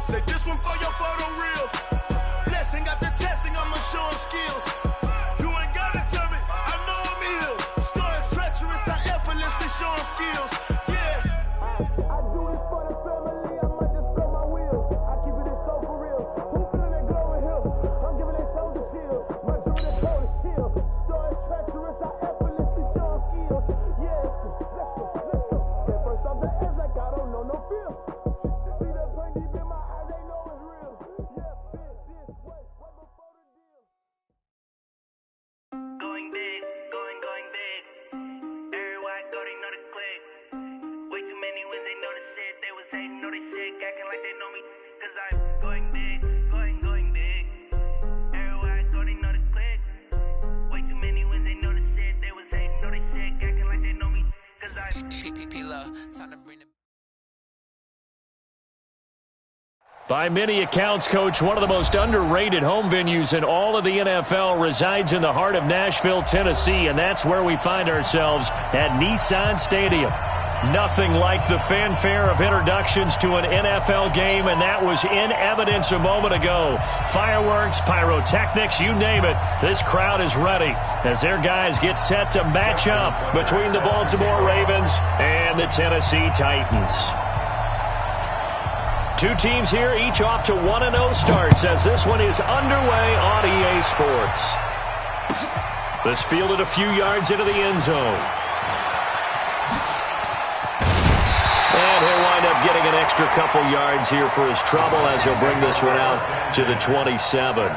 Say this one for your photo reel. Blessing after testing, I'ma show him skills. You ain't gotta tell me, I know I'm ill. Stories treacherous, I effortlessly show him skills. Yeah. I do this for the family, I might just blow my wheel. I keep it so for real. Who feeling that glowing hill? I'm giving it soldier chills. My dream is cold as steel. Stories treacherous, I effortlessly show him skills. Yeah. Let's go. At first off the edge like I don't know no fear. See that pain deep in my eyes, they know it's real. Yeah, this way before the deal. Going big, going big. Everywhere I go, they know the click. Way too many wins, they know the shit. They was hating, know they sick, acting like they know me. Cause I'm going big, going big. Everywhere I go, they know the click. Way too many wins, they know the shit. They was hating, know they sick, acting like they know me. Cause I'm time to bring it. By many accounts, Coach, one of the most underrated home venues in all of the NFL resides in the heart of Nashville, Tennessee, and that's where we find ourselves at Nissan Stadium. Nothing like the fanfare of introductions to an NFL game, and that was in evidence a moment ago. Fireworks, pyrotechnics, you name it. This crowd is ready as their guys get set to match up between the Baltimore Ravens and the Tennessee Titans. Two teams here, each off to 1-0 starts as this one is underway on EA Sports. This fielded a few yards into the end zone. And he'll wind up getting an extra couple yards here for his trouble as he'll bring this one out to the 27.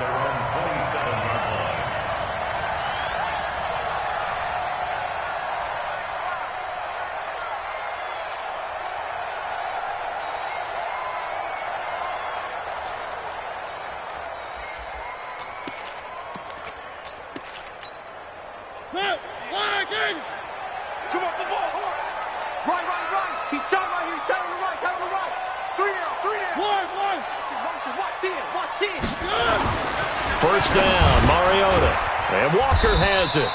Come off the ball. Right. He's telling right here. He's telling to the right. Telling to the right. Three down. One. Watch 10. First down, Mariota. And Walker has it.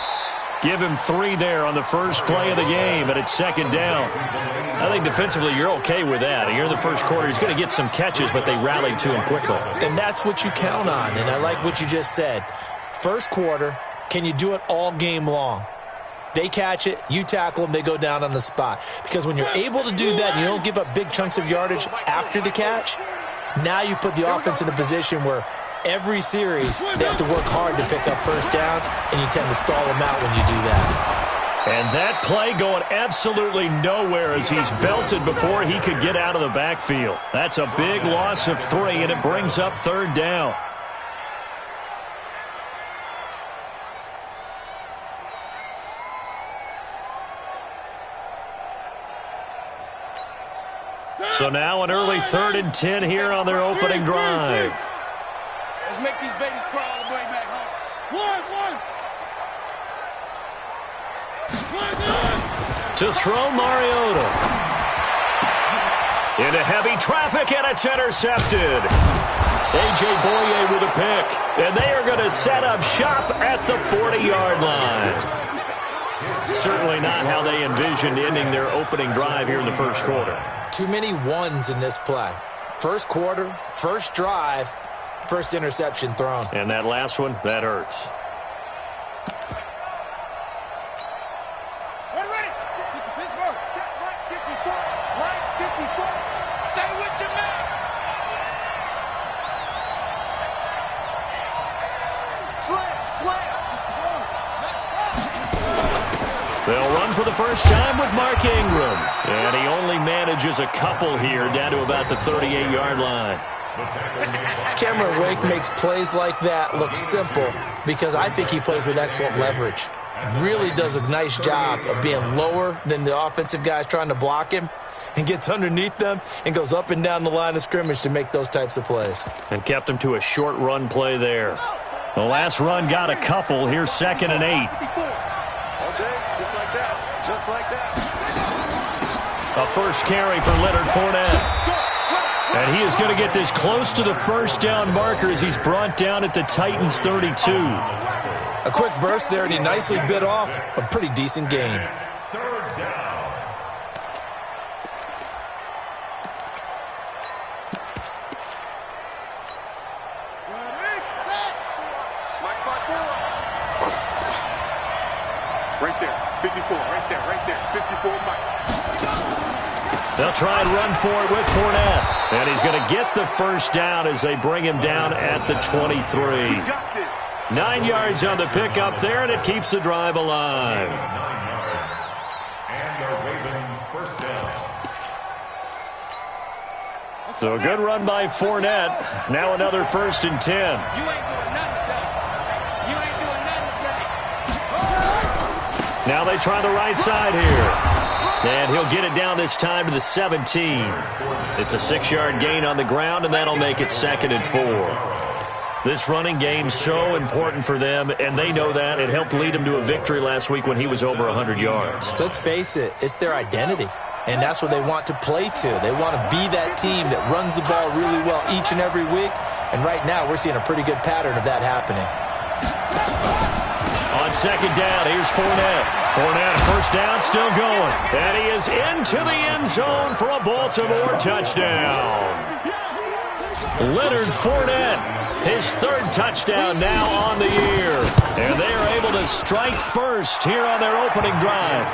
Give him 3 there on the first play of the game, and it's second down. I think defensively you're okay with that. Here in the first quarter, he's going to get some catches, but they rallied to him quickly. And that's what you count on, and I like what you just said. First quarter, can you do it all game long? They catch it, you tackle them, they go down on the spot. Because when you're able to do that and you don't give up big chunks of yardage after the catch, now you put the offense in a position where every series they have to work hard to pick up first downs, and you tend to stall them out when you do that. And that play going absolutely nowhere as he's belted before he could get out of the backfield. That's a big loss of 3, and it brings up third down. So now an early 3rd and 10 here on their opening drive. Let's make these babies cry all the way back home. One. To throw Mariota. Into heavy traffic, and it's intercepted. A.J. Boye with a pick. And they are going to set up shop at the 40-yard line. Certainly not how they envisioned ending their opening drive here in the first quarter. Too many ones in this play. First quarter, first drive, first interception thrown. And that last one, that hurts. Ready. Pittsburgh. Right 54. Stay with your man. Slam. They'll run for the first time with Mark Ingram. And he only manages a couple here down to about the 38-yard line. Cameron Wake makes plays like that look simple because I think he plays with excellent leverage. Really does a nice job of being lower than the offensive guys trying to block him and gets underneath them and goes up and down the line of scrimmage to make those types of plays. And kept him to a short run play there. The last run got a couple. Here's 2nd and 8. Just like that. A first carry for Leonard Fournette. And he is going to get this close to the first down marker as he's brought down at the Titans 32. A quick burst there, and he nicely bit off a pretty decent game. They'll try and run for it with Fournette. And he's going to get the first down as they bring him down at the 23. 9 yards on the pickup there, and it keeps the drive alive. 9 yards. And the Raven first down. So a good run by Fournette. Now another 1st and 10. You ain't doing nothing today. You ain't doing nothing today. Now they try the right side here. And he'll get it down this time to the 17. It's a 6-yard gain on the ground, and that'll make it 2nd and 4. This running game's so important for them, and they know that. It helped lead them to a victory last week when he was over 100 yards. Let's face it, it's their identity. And that's what they want to play to. They want to be that team that runs the ball really well each and every week. And right now, we're seeing a pretty good pattern of that happening. On 2nd down, here's Fournette. Fournette, first down, still going. And he is into the end zone for a Baltimore touchdown. Leonard Fournette, his 3rd touchdown now on the year. And they are able to strike first here on their opening drive.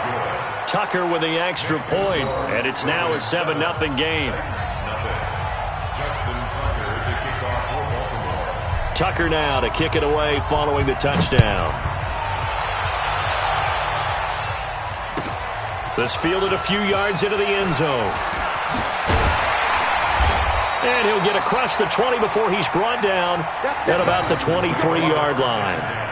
Tucker with the extra point, and it's now a 7-0 game. Tucker now to kick it away following the touchdown. This fielded a few yards into the end zone. And he'll get across the 20 before he's brought down at about the 23-yard line.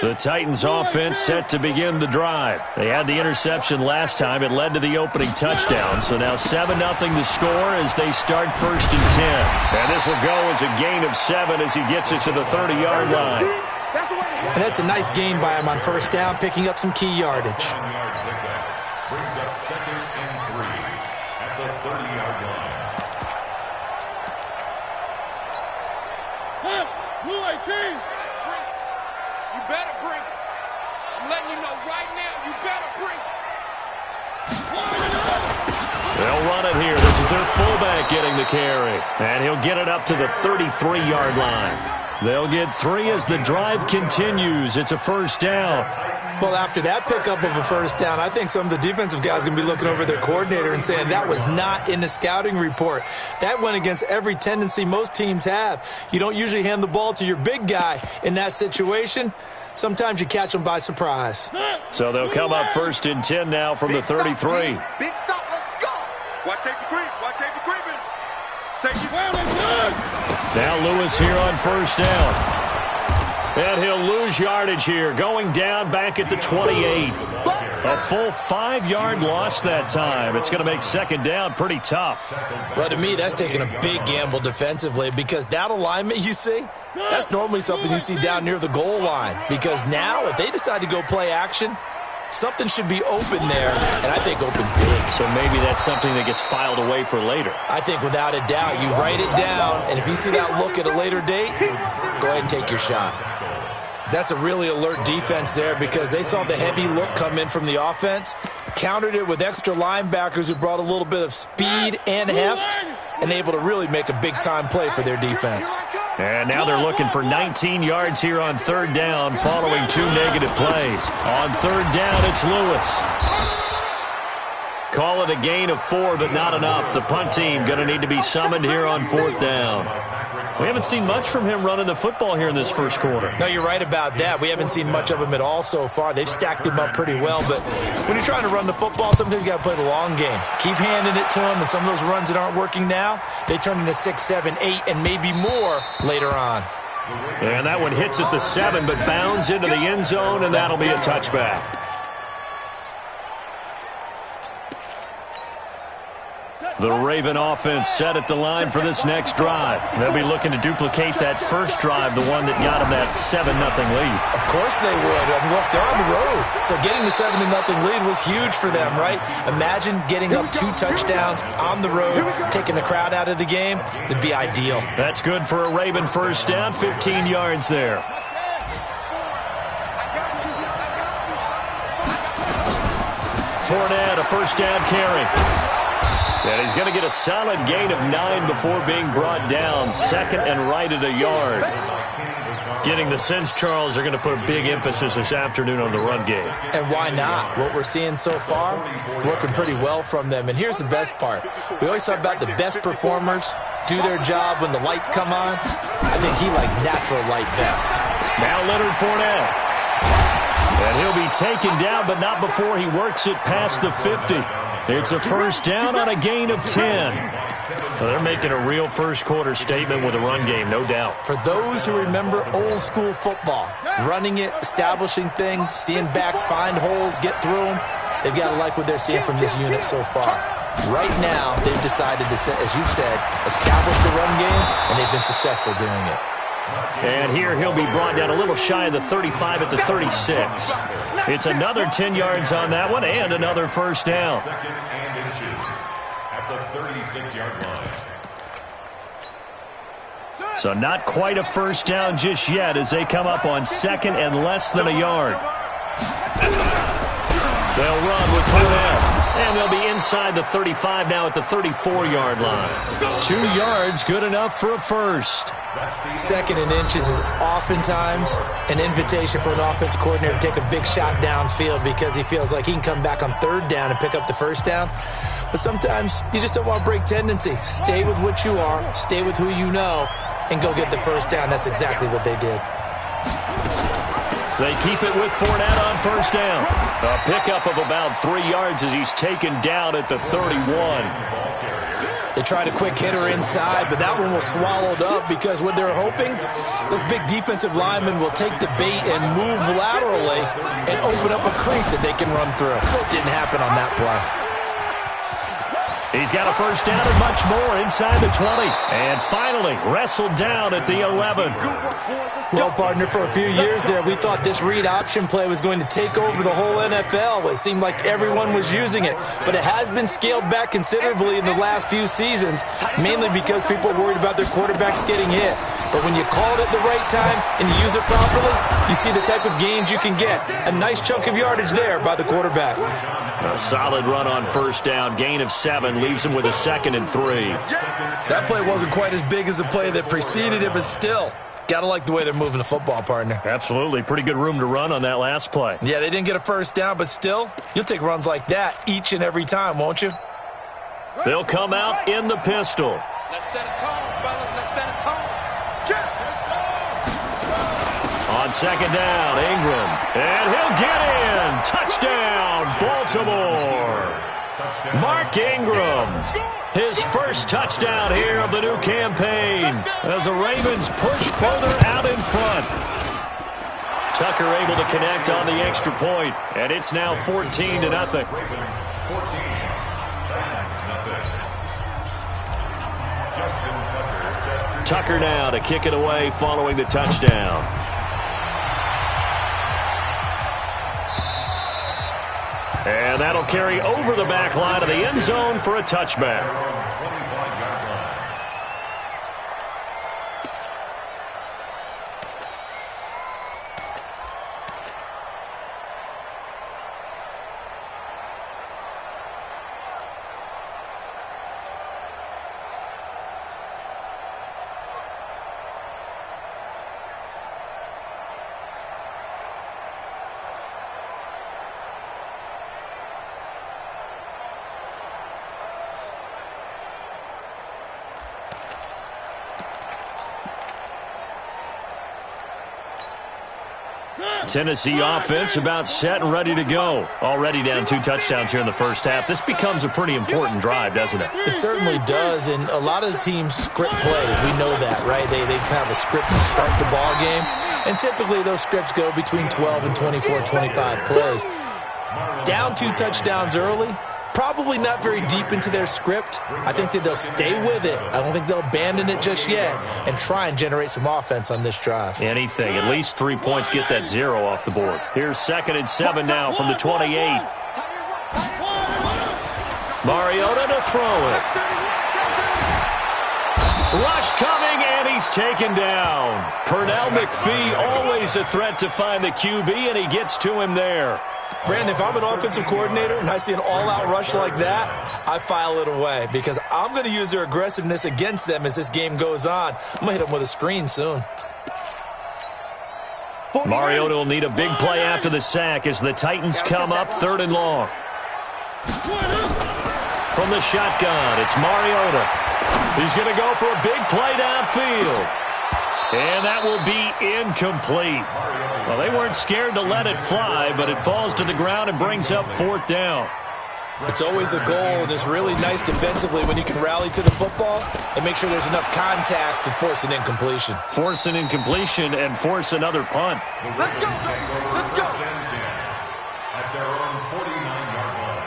The Titans offense set to begin the drive. They had the interception last time. It led to the opening touchdown. So now 7-0 to score as they start 1st and 10. And this will go as a gain of 7 as he gets it to the 30-yard line. And that's a nice gain by him on 1st down, picking up some key yardage. Brings up 2nd and 3 at the 30-yard line. Blue 18. You better bring it. I'm letting you know right now, you better bring it. They'll run it here. This is their fullback getting the carry. And he'll get it up to the 33-yard line. They'll get 3 as the drive continues. It's a 1st down. Well, after that pickup of a 1st down, I think some of the defensive guys are going to be looking over their coordinator and saying that was not in the scouting report. That went against every tendency most teams have. You don't usually hand the ball to your big guy in that situation. Sometimes you catch them by surprise. So they'll come up 1st and 10 now from the 33. Big stop, let's go. Watch safety creep, watch safety creeping. Safety good. Now Lewis here on 1st down. And he'll lose yardage here, going down back at the 28. A full 5-yard loss that time. It's going to make 2nd down pretty tough. Well, to me, that's taking a big gamble defensively because that alignment you see, that's normally something you see down near the goal line. Because now, if they decide to go play action, something should be open there, and I think open big. So maybe that's something that gets filed away for later. I think without a doubt, you write it down, and if you see that look at a later date, go ahead and take your shot. That's a really alert defense there because they saw the heavy look come in from the offense, countered it with extra linebackers who brought a little bit of speed and heft, and able to really make a big-time play for their defense. And now they're looking for 19 yards here on 3rd down following 2 negative plays. On 3rd down, it's Lewis. Call it a gain of 4, but not enough. The punt team going to need to be summoned here on 4th down. We haven't seen much from him running the football here in this 1st quarter. No, you're right about that. We haven't seen much of him at all so far. They've stacked him up pretty well, but when you're trying to run the football, sometimes you got to play the long game. Keep handing it to him, and some of those runs that aren't working now, they turn into 6, 7, 8, and maybe more later on. And that one hits at the 7, but bounds into the end zone, and that'll be a touchback. The Raven offense set at the line for this next drive. They'll be looking to duplicate that first drive, the one that got them that 7-0 lead. Of course they would. And look, they're on the road. So getting the 7-0 lead was huge for them, right? Imagine getting up 2 touchdowns on the road, taking the crowd out of the game. It'd be ideal. That's good for a Raven 1st down, 15 yards there. Fournette, a first down carry. And he's going to get a solid gain of 9 before being brought down. Second and right at a yard. Getting the sense, Charles, they're going to put a big emphasis this afternoon on the run game. And why not? What we're seeing so far is working pretty well from them. And here's the best part. We always talk about the best performers do their job when the lights come on. I think he likes natural light best. Now Leonard Fournette. And he'll be taken down, but not before he works it past the 50. It's a first down on a gain of 10. So they're making a real first-quarter statement with a run game, no doubt. For those who remember old-school football, running it, establishing things, seeing backs find holes, get through them, they've got to like what they're seeing from this unit so far. Right now, they've decided to, as you've said, establish the run game, and they've been successful doing it. And here he'll be brought down a little shy of the 35 at the 36. It's another 10 yards on that one and another first down. Second and inches at the 36-yard line. So not quite a first down just yet as they come up on second and less than a yard. They'll run with Fournette. And they'll be inside the 35 now at the 34-yard line. 2 yards, good enough for a first. Second and inches is oftentimes an invitation for an offensive coordinator to take a big shot downfield because he feels like he can come back on third down and pick up the first down. But sometimes you just don't want to break tendency. Stay with what you are, stay with who you know, and go get the first down. That's exactly what they did. They keep it with Fournette on first down. A pickup of about 3 yards as he's taken down at the 31. They tried a quick hitter inside, but that one was swallowed up because what they're hoping, those big defensive linemen will take the bait and move laterally and open up a crease that they can run through. Didn't happen on that play. He's got a first down and much more inside the 20. And finally, wrestled down at the 11. Well, partner, for a few years there, we thought this read option play was going to take over the whole NFL. It seemed like everyone was using it. But it has been scaled back considerably in the last few seasons, mainly because people are worried about their quarterbacks getting hit. But when you call it at the right time and you use it properly, you see the type of gains you can get. A nice chunk of yardage there by the quarterback. A solid run on first down. Gain of 7 leaves him with a 2nd and 3. That play wasn't quite as big as the play that preceded it, but still, gotta like the way they're moving the football, partner. Absolutely. Pretty good room to run on that last play. Yeah, they didn't get a first down, but still, you'll take runs like that each and every time, won't you? They'll come out in the pistol. Let's set a tone, fellas. Let's set a tone. On second down, Ingram. And he'll get in. Touchdown, Baltimore. Mark Ingram. His first touchdown here of the new campaign as the Ravens push further out in front. Tucker able to connect on the extra point, and it's now 14-0. Tucker now to kick it away following the touchdown. And that'll carry over the back line of the end zone for a touchback. Tennessee offense about set and ready to go. Already down 2 touchdowns here in the first half. This becomes a pretty important drive, doesn't it? It certainly does, and a lot of teams script plays. We know that, right? They have a script to start the ball game, and typically those scripts go between 12 and 24, 25 plays. Down 2 touchdowns early, probably not very deep into their script. I think that they'll stay with it. I don't think they'll abandon it just yet and try and generate some offense on this drive. Anything. At least 3 points, get that 0 off the board. Here's 2nd and 7 now from the 28. Mariota to throw it. Rush coming, and he's taken down. Pernell McPhee always a threat to find the QB, and he gets to him there. Brandon, if I'm an offensive coordinator and I see an all-out rush like that, I file it away because I'm going to use their aggressiveness against them as this game goes on. I'm going to hit them with a screen soon. Mariota will need a big play after the sack as the Titans come up 3rd and long. From the shotgun, it's Mariota. He's going to go for a big play downfield. And that will be incomplete. Well, they weren't scared to let it fly, but it falls to the ground and brings up 4th down. It's always a goal, and it's really nice defensively when you can rally to the football and make sure there's enough contact to force an incompletion. Force an incompletion and force another punt. Let's go, baby. Let's go. At their own 49-yard line.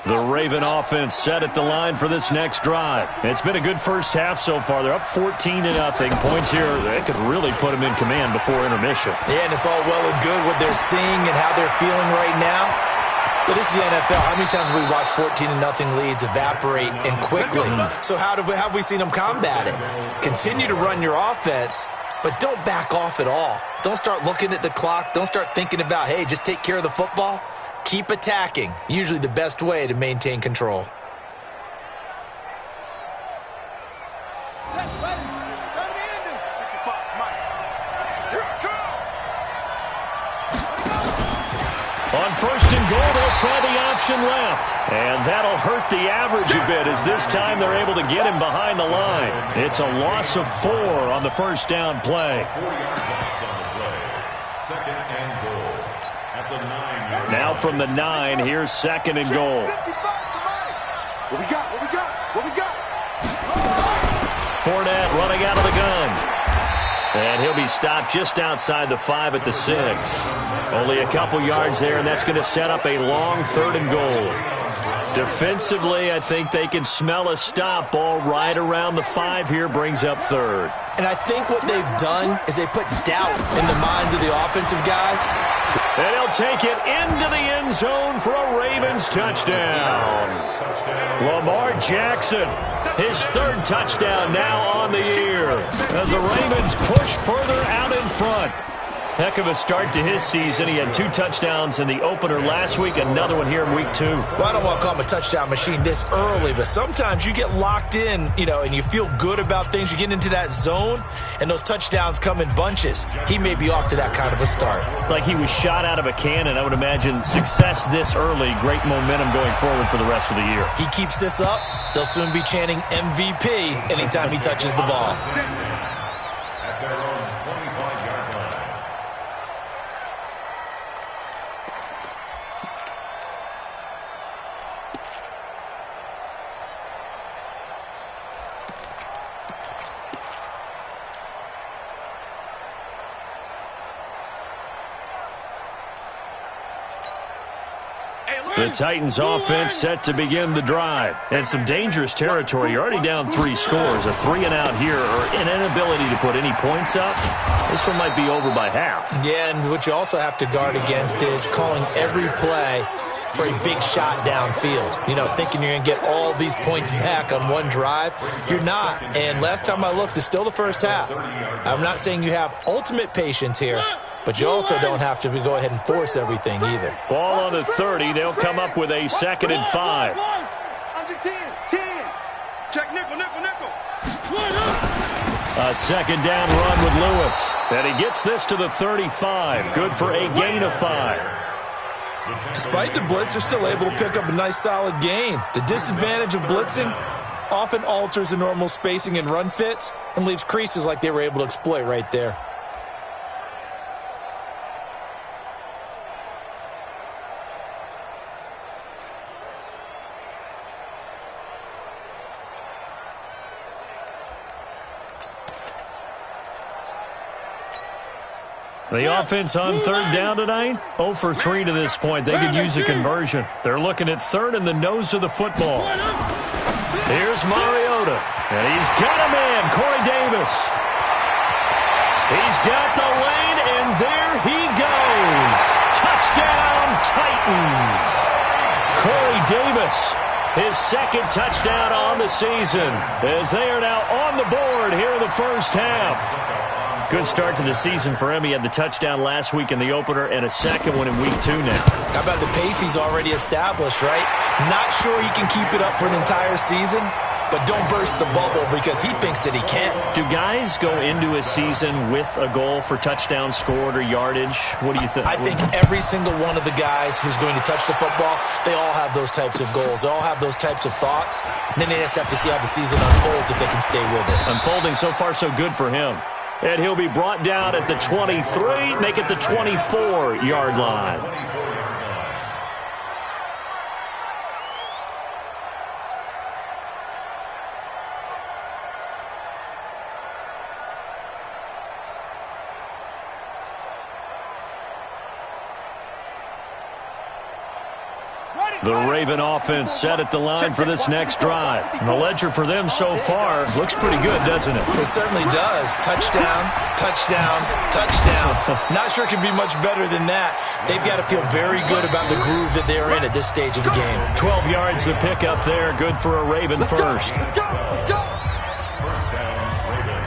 The Raven offense set at the line for this next drive. It's been a good first half so far. They're up 14-0. Points here, they could really put them in command before intermission. Yeah, and it's all well and good what they're seeing and how they're feeling right now. But this is the NFL. How many times have we watched 14-0 leads evaporate and quickly? So how have we seen them combat it? Continue to run your offense, but don't back off at all. Don't start looking at the clock. Don't start thinking about, hey, just take care of the football. Keep attacking. Usually the best way to maintain control. On 1st and goal, they'll try the option left. And that'll hurt the average a bit as this time they're able to get him behind the line. It's a loss of 4 on the first down play. 4 yards loss on the play. 2nd and goal. At the 9-yard line. Now from the 9, here's 2nd and goal. What we got? What we got? What we got? Fournette running out of the gun. And he'll be stopped just outside the 5 at the 6. Only a couple yards there, and that's going to set up a long 3rd and goal. Defensively, I think they can smell a stop ball right around the 5 here, brings up 3rd. And I think what they've done is they put doubt in the minds of the offensive guys. And he'll take it into the end zone for a Ravens touchdown. Lamar Jackson, his 3rd touchdown now on the year as the Ravens push further out in front. Heck of a start to his season. He had 2 touchdowns in the opener last week, another one here in week 2. Well, I don't want to call him a touchdown machine this early, but sometimes you get locked in, and you feel good about things. You get into that zone, and those touchdowns come in bunches. He may be off to that kind of a start. It's like he was shot out of a cannon. I would imagine success this early, great momentum going forward for the rest of the year. He keeps this up, they'll soon be chanting MVP anytime he touches the ball. At their own 25-yard line. The Titans offense set to begin the drive. And some dangerous territory. You're already down 3 scores. A 3-and-out here or an inability to put any points up. This one might be over by half. Yeah, and what you also have to guard against is calling every play for a big shot downfield. Thinking you're going to get all these points back on one drive. You're not. And last time I looked, it's still the first half. I'm not saying you have ultimate patience here, but you also don't have to go ahead and force everything either. Ball on the 30. They'll come up with a 2nd and 5. Under 10. Check nickel. A 2nd down run with Lewis. And he gets this to the 35. Good for a gain of 5. Despite the blitz, they're still able to pick up a nice solid gain. The disadvantage of blitzing often alters the normal spacing and run fits and leaves creases like they were able to exploit right there. The offense on 3rd down tonight, 0 for 3 to this point. They could use a conversion. They're looking at 3rd and the nose of the football. Here's Mariota, and he's got a man, Corey Davis. He's got the lane, and there he goes. Touchdown, Titans. Corey Davis his second touchdown on the season, as they are now on the board here in the first half. Good start to the season for him. He had the touchdown last week in the opener and a second one in week 2 now. How about the pace he's already established, right? Not sure he can keep it up for an entire season, but don't burst the bubble because he thinks that he can. Do guys go into a season with a goal for touchdown scored or yardage? What do you think? I think every single one of the guys who's going to touch the football, they all have those types of goals. They all have those types of thoughts. And then they just have to see how the season unfolds if they can stay with it. Unfolding so far so good for him. And he'll be brought down at the 23, make it the 24-yard line. The Raven offense set at the line for this next drive. And the ledger for them so far looks pretty good, doesn't it? It certainly does. Touchdown, touchdown, touchdown. Not sure it can be much better than that. They've got to feel very good about the groove that they're in at this stage of the game. 12 yards to pick up there. Good for a Raven first. First down, Ravens.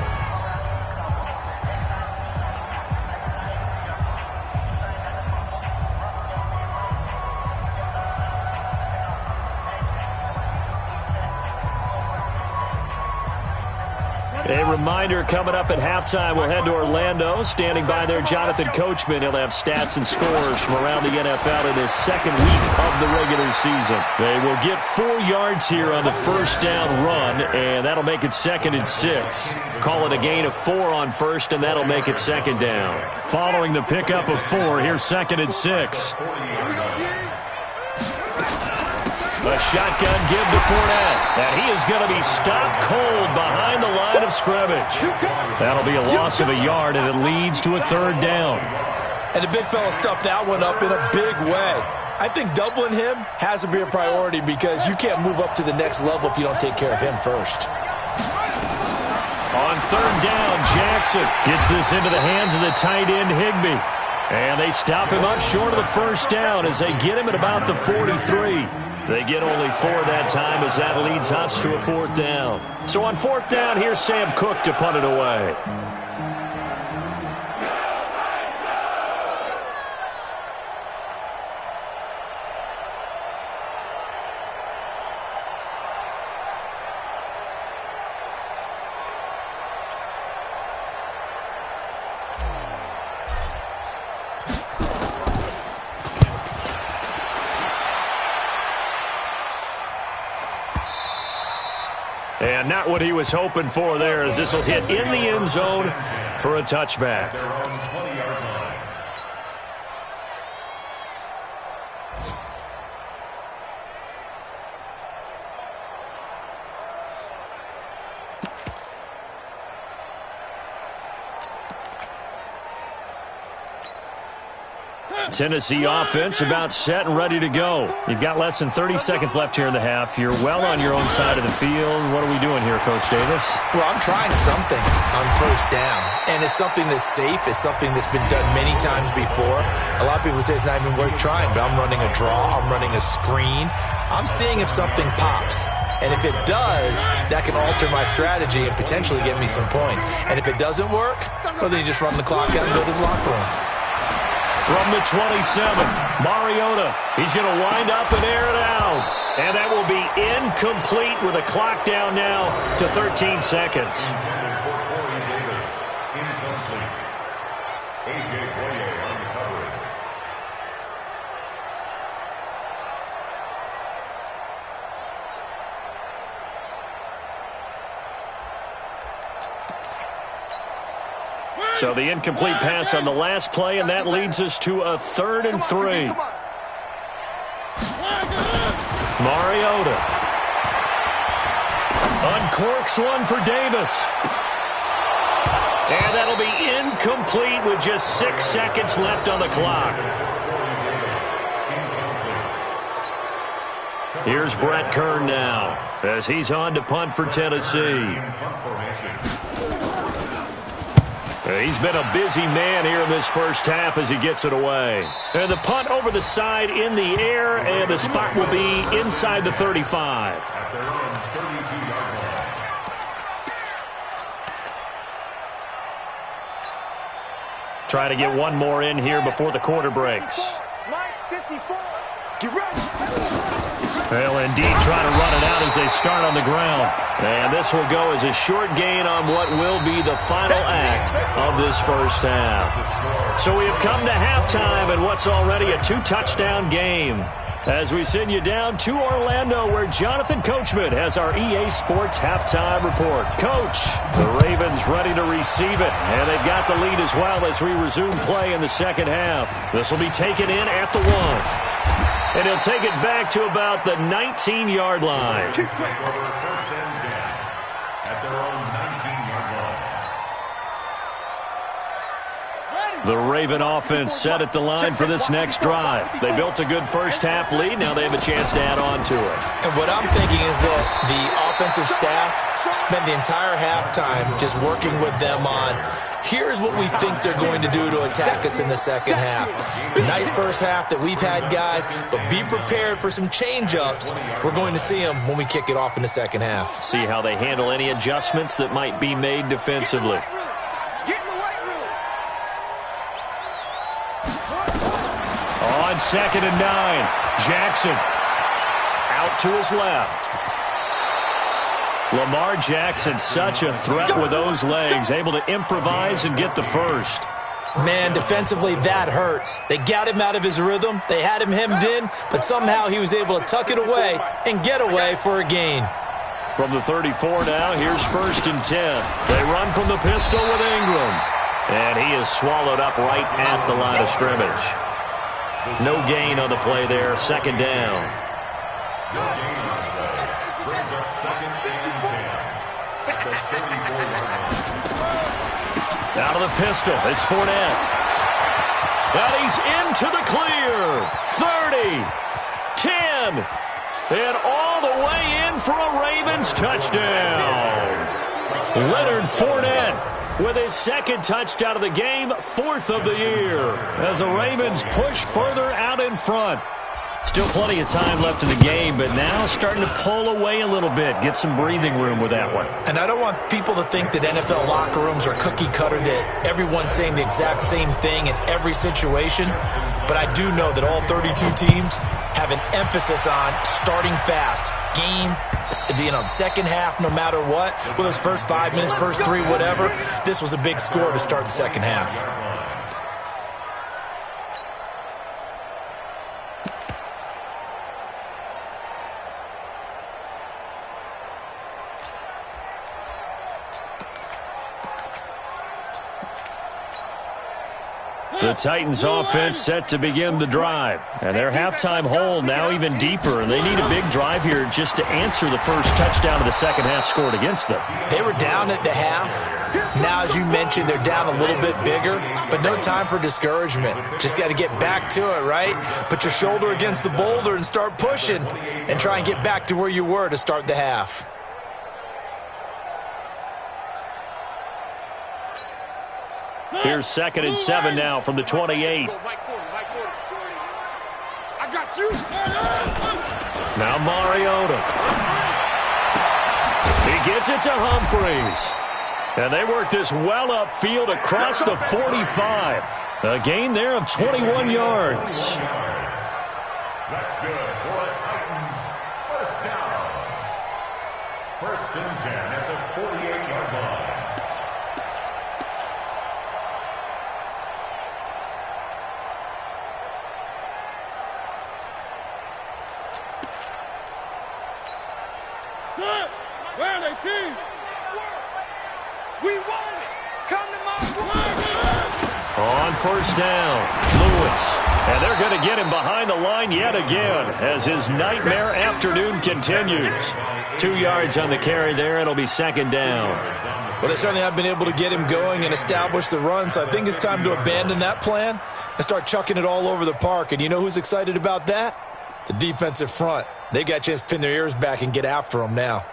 A reminder coming up at halftime, we'll head to Orlando. Standing by there, Jonathan Coachman. He'll have stats and scores from around the NFL in his second week of the regular season. They will get 4 yards here on the first down run, and that'll make it 2nd and 6. Call it a gain of 4 on first, and that'll make it 2nd down. Following the pickup of 4, here's 2nd and 6. A shotgun give to Fournette, and he is going to be stopped cold behind the line of scrimmage. That'll be a loss of a yard, and it leads to a 3rd down. And the big fella stuffed that one up in a big way. I think doubling him has to be a priority because you can't move up to the next level if you don't take care of him first. On 3rd down, Jackson gets this into the hands of the tight end, Higbee. And they stop him up short of the first down as they get him at about the 43. They get only 4 that time as that leads us to a 4th down. So on 4th down, here's Sam Cook to punt it away. And not what he was hoping for there, as this will hit in the end zone for a touchback. Their own 20-yard line. Tennessee offense about set and ready to go. You've got less than 30 seconds left here in the half. You're well on your own side of the field. What are we doing here, Coach Davis? Well, I'm trying something on 1st down, and it's something that's safe. It's something that's been done many times before. A lot of people say it's not even worth trying, but I'm running a draw. I'm running a screen. I'm seeing if something pops. And if it does, that can alter my strategy and potentially get me some points. And if it doesn't work, well, then you just run the clock out and go to the locker room. From the 27, Mariota. He's going to wind up and air it out. And that will be incomplete with a clock down now to 13 seconds. Corey Davis, incomplete. A.J. Boye on the coverage. So the incomplete pass on the last play, and that leads us to a 3rd and 3. Mariota uncorks one for Davis. And that'll be incomplete with just 6 seconds left on the clock. Here's Brett Kern now as he's on to punt for Tennessee. He's been a busy man here in this first half as he gets it away. And the punt over the side in the air, and the spot will be inside the 35. At their own 32-yard line. Try to get one more in here before the quarter breaks. Get ready. They'll indeed try to run it out as they start on the ground. And this will go as a short gain on what will be the final act of this first half. So we have come to halftime in what's already a 2-touchdown game. As we send you down to Orlando, where Jonathan Coachman has our EA Sports halftime report. Coach, the Ravens ready to receive it, and they've got the lead as well as we resume play in the second half. This will be taken in at the 1. And he'll take it back to about the 19-yard line. Take over 1st and 10 at their own 19-yard line. The Raven offense set at the line for this next drive. They built a good first half lead. Now they have a chance to add on to it. And what I'm thinking is that the offensive staff spent the entire halftime just working with them on, here's what we think they're going to do to attack us in the second half. Nice first half that we've had, guys, but be prepared for some change-ups. We're going to see them when we kick it off in the second half. See how they handle any adjustments that might be made defensively. On 2nd and 9, Jackson out to his left. Lamar Jackson, such a threat with those legs, able to improvise and get the first. Man, defensively, that hurts. They got him out of his rhythm. They had him hemmed in, but somehow he was able to tuck it away and get away for a gain. From the 34 now, here's 1st and 10. They run from the pistol with Ingram. And he is swallowed up right at the line of scrimmage. No gain on the play there, 2nd down. No gain on the play. Brings up 2nd and 10 at the 34-yard line. Out of the pistol, it's Fournette. And he's into the clear. 30, 10, and all the way in for a Ravens touchdown. Leonard Fournette with his 2nd touchdown of the game, 4th of the year, as the Ravens push further out in front. Still plenty of time left in the game, but now starting to pull away a little bit, get some breathing room with that one. And I don't want people to think that NFL locker rooms are cookie cutter, that everyone's saying the exact same thing in every situation. But I do know that all 32 teams have an emphasis on starting fast. Game, second half, no matter what. Whether it's first 5 minutes, first 3, whatever. This was a big score to start the second half. The Titans offense set to begin the drive. And their halftime hole now even deeper. And they need a big drive here just to answer the first touchdown of the second half scored against them. They were down at the half. Now, as you mentioned, they're down a little bit bigger. But no time for discouragement. Just got to get back to it, right? Put your shoulder against the boulder and start pushing. And try and get back to where you were to start the half. Here's 2nd and 7 now from the 28. I got you. Now Mariota. He gets it to Humphreys. And they work this well upfield across the 45. A gain there of 21 yards. That's good for the Titans. First down. 1st and 10 at the 48-yard line. Where are they, team? We won it. Come to my way. On 1st down, Lewis. And they're going to get him behind the line yet again as his nightmare afternoon continues. 2 yards on the carry there. It'll be 2nd down. Well, they certainly have been able to get him going and establish the run, so I think it's time to abandon that plan and start chucking it all over the park. And you know who's excited about that? The defensive front. They got a chance to pin their ears back and get after him now.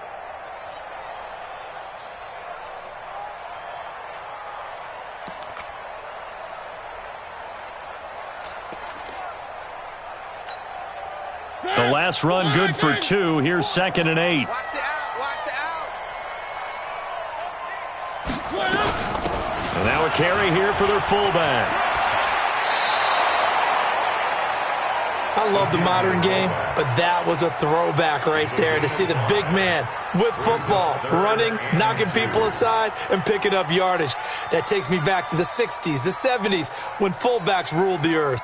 pass run good for 2. Here's 2nd and 8. Watch the out. Watch the out. And now a carry here for their fullback. I love the modern game, but that was a throwback right there to see the big man with football, running, knocking people aside, and picking up yardage. That takes me back to the 60s, the 70s, when fullbacks ruled the earth.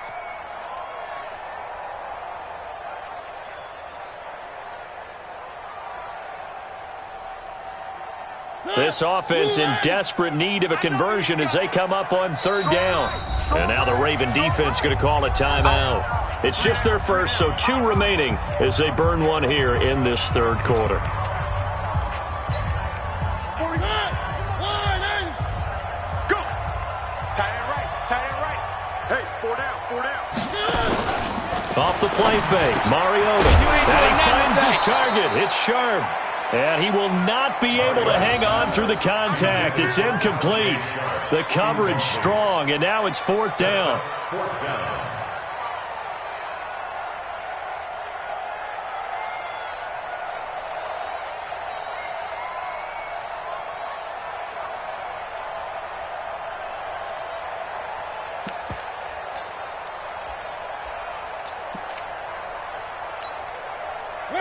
This offense in desperate need of a conversion as they come up on 3rd down. And now the Raven defense going to call a timeout. It's just their first, so 2 remaining as they burn one here in this 3rd quarter. Go. Tie it right. Hey, 4 down. Off the play fake, Mariota. And he finds his target. It's sharp. And he will not be able to hang on through the contact. It's incomplete. The coverage strong, and now it's 4th down.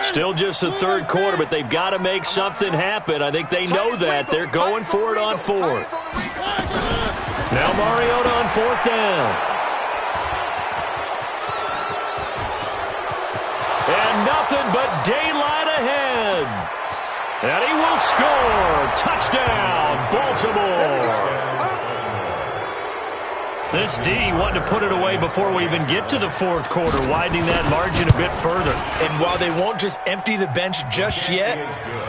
Still just the 3rd quarter, but they've got to make something happen. I think they know that. They're going for it on 4th. Now Mariota on 4th down. And nothing but daylight ahead. And he will score. Touchdown, Baltimore. This D wanting to put it away before we even get to the 4th quarter, widening that margin a bit further. And while they won't just empty the bench just yet,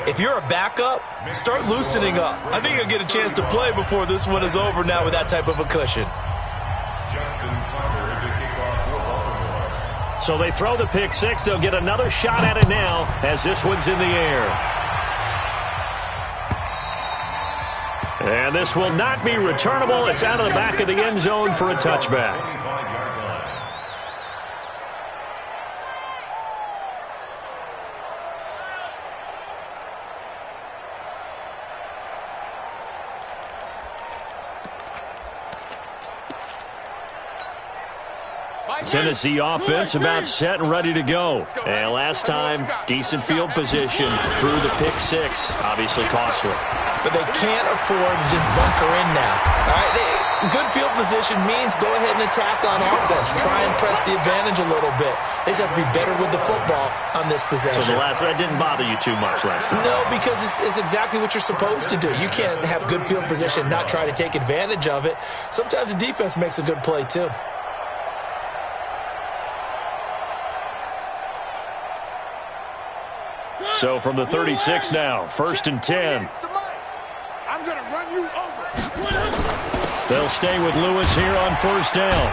if you're a backup, start loosening up. I think you'll get a chance to play before this one is over now with that type of a cushion. So they throw the pick 6. They'll get another shot at it now as this one's in the air. And this will not be returnable. It's out of the back of the end zone for a touchback. Tennessee offense about set and ready to go. And last time, decent field position through the pick 6. Obviously costly. But they can't afford to just bunker in now. All right, good field position means go ahead and attack on offense. Try and press the advantage a little bit. They just have to be better with the football on this possession. So that didn't bother you too much last time? No, because it's exactly what you're supposed to do. You can't have good field position, not try to take advantage of it. Sometimes the defense makes a good play too. So from the 36 now, 1st and 10. I'm going to run you over. They'll stay with Lewis here on 1st down.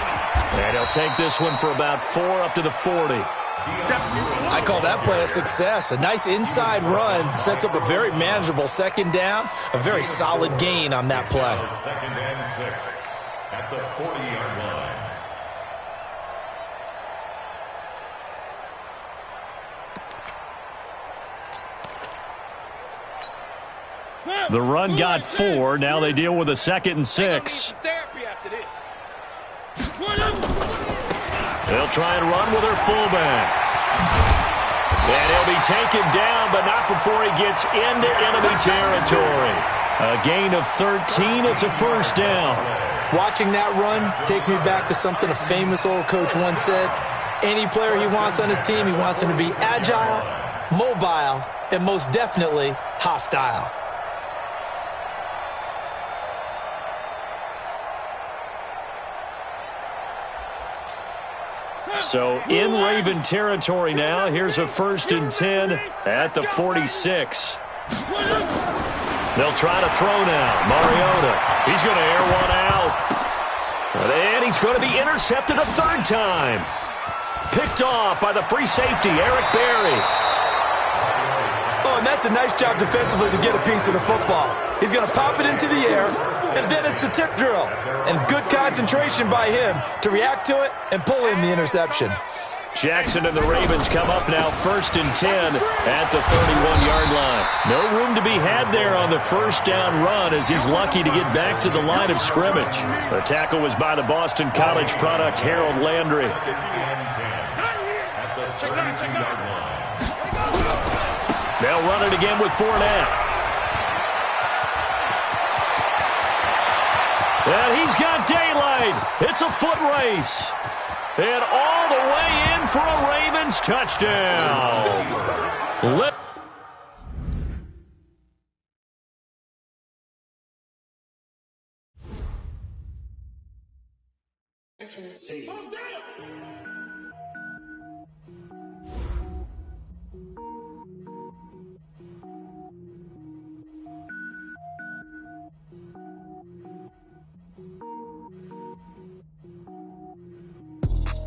And he'll take this one for about 4 up to the 40. I call that play a success. A nice inside run sets up a very manageable 2nd down. A very solid gain on that play. 2nd and 6 at the 40-yard line. The run got 4. Now they deal with a 2nd and 6. They'll try and run with their fullback. And he'll be taken down, but not before he gets into enemy territory. A gain of 13. It's a 1st down. Watching that run takes me back to something a famous old coach once said. Any player he wants on his team, he wants him to be agile, mobile, and most definitely hostile. So in Raven territory now. Here's a 1st and 10 at the 46. They'll try to throw now. Mariota. He's going to air one out. And he's going to be intercepted a 3rd time. Picked off by the free safety, Eric Berry. Oh, and that's a nice job defensively to get a piece of the football. He's going to pop it into the air, and then it's the tip drill. And good concentration by him to react to it and pull in the interception. Jackson and the Ravens come up now 1st and 10 at the 31-yard line. No room to be had there on the first down run as he's lucky to get back to the line of scrimmage. The tackle was by the Boston College product Harold Landry. They'll run it again with Fournette. And he's got daylight. It's a foot race. And all the way in for a Ravens touchdown.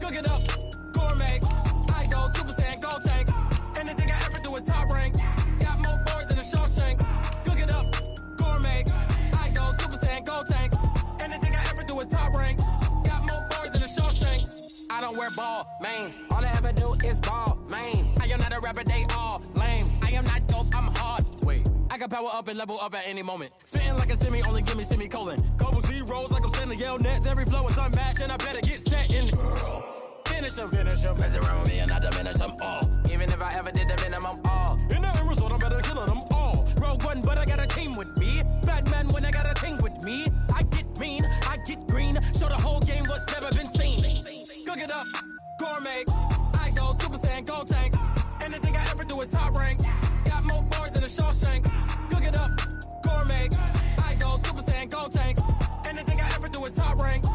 Cook it up, gourmet. I go Super Saiyan, gold tank. Anything I ever do is top rank. Got more boards than a Shawshank. Cook it up, gourmet. I go Super Saiyan, gold tank. Anything I ever do is top rank. Got more boards than a Shawshank. I don't wear ball mains. All I ever do is ball main. I am not a rapper, they all lame. I am not dope, I'm hard. Wait, I can power up and level up at any moment. Spitting like a semi, only give me semicolon. Couple zeros like I'm sending yell nets. Every flow is unmatched and I better get set in. Finish them. Mess around with me and I diminish them all. Even if I ever did the minimum all. In the end result, I'm better killing them all. Rogue One, but I got a team with me. Batman when I got a team with me. I get mean, I get green. Show the whole game what's never been seen. Cook it up, gourmet. I go Super Saiyan, gold tank. Anything I ever do is top rank. Got more bars than a Shawshank. Cook it up, gourmet. I go Super Saiyan, gold tank. Anything I ever do is top rank.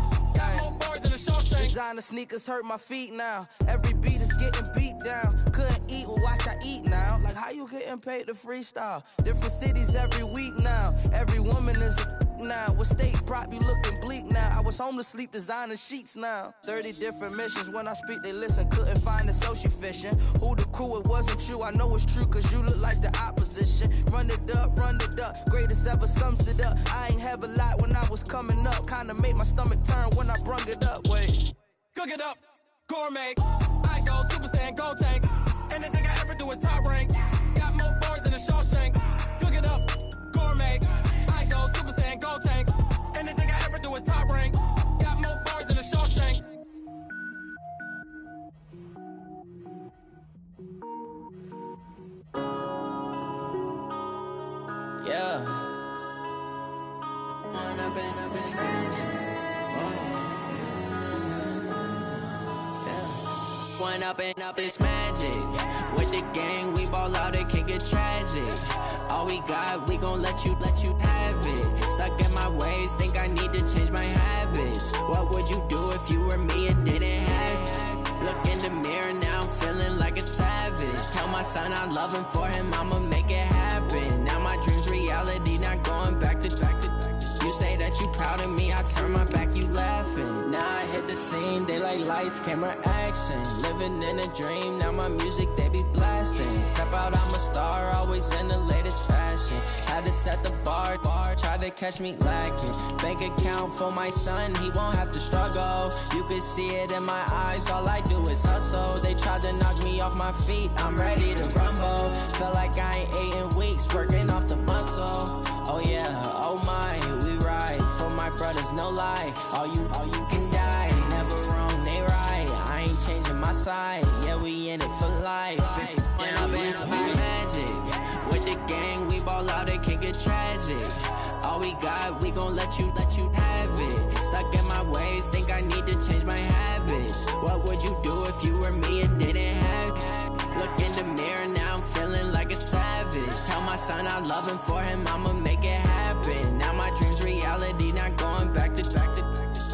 Designer sneakers hurt my feet now. Every beat is getting beat down. Couldn't eat, well watch I eat now. Like how you getting paid to freestyle? Different cities every week now. Every woman is a now. With state prop you looking bleak now. I was home to sleep designer sheets now. 30 different missions. When I speak they listen. Couldn't find the social fishing. Who the crew, it wasn't you. I know it's true cause you look like the opposition. Run it up. Greatest ever sums it up. I ain't have a lot when I was coming up. Kinda made my stomach turn when I brung it up. Wait. Cook it up, gourmet. I go Super Saiyan, gold tank. Anything I ever do is top rank. Got more bars than a Shawshank. Cook it up, gourmet. I go Super Saiyan, gold tank. Anything I ever do is top rank. Got more bars than a Shawshank. Yeah. One up and up is magic. With the gang, we ball out, it can get tragic. All we got, we gon' let you have it. Stuck in my ways, think I need to change my habits. What would you do if you were me and didn't have it? Look in the mirror, now I'm feeling like a savage. Tell my son I love him, for him I'ma make it happen. Now my dream's reality, not going back to. You say that you proud of me, I turn my back, you laughing. Now I hit the scene, they like lights, camera, action. Living in a dream, now my music, they be blasting. Step out, I'm a star, always in the latest fashion. Had to set the bar, try to catch me lacking. Bank account for my son, he won't have to struggle. You can see it in my eyes, all I do is hustle. They tried to knock me off my feet, I'm ready to rumble. Feel like I ain't ate in weeks, working off the muscle. Oh yeah, oh my, we ride for my brothers, no lie. All you can die, never wrong, they right. I ain't changing my side, yeah, we in it for life. When up and up is magic. With the gang, we ball out, it can get tragic. All we got, we gon' let you have it. Stuck in my ways, think I need to change my habits. What would you do if you were me and didn't have it? Look in the mirror, now I'm feeling like a savage. Tell my son I love him, for him I'ma make it happen. Now my dream's reality, not going back to.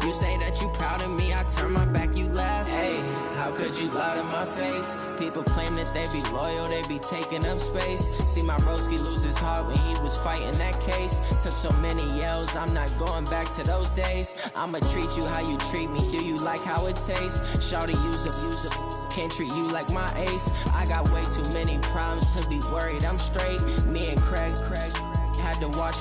You say that you proud of me, I turn my back, you laugh. Hey, how could you lie to my face? People claim that they be loyal, they be taking up space. See my broski lose his heart when he was fighting that case. Took so many yells, I'm not going back to those days. I'ma treat you how you treat me, do you like how it tastes? Shawty, use it, can't treat you like my ace. I got way too many problems to be worried, I'm straight. Me and Craig had to watch